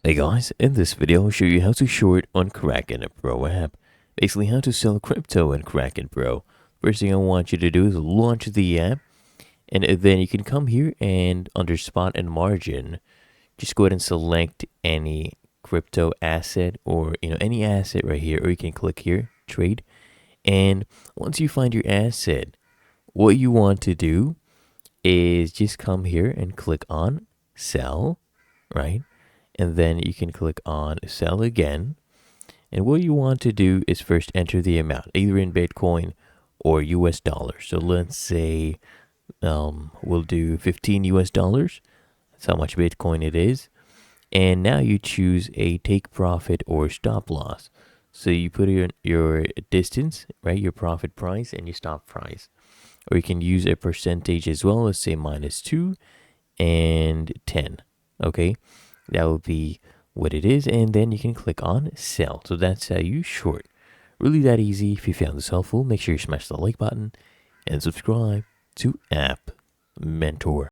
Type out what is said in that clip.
Hey guys, in this video I'll show you how to short on Kraken Pro app. Basically how to sell crypto in Kraken Pro. First thing I want you to do is launch the app, and then you can come here and under spot and margin, just go ahead and select any crypto asset or any asset right here, or you can click here, trade. And once you find your asset, what you want to do is just come here and click on sell, right? And then you can click on sell again. And what you want to do is first enter the amount, either in Bitcoin or US dollars. So let's say we'll do 15 US dollars. That's how much Bitcoin it is. And now you choose a take profit or stop loss. So you put your distance, right? Your profit price and your stop price. Or you can use a percentage as well. Let's say -2 and 10. Okay. That will be what it is, and then you can click on sell. So that's how you short. Really that easy. If you found this helpful, make sure you smash the like button and subscribe to App Mentor.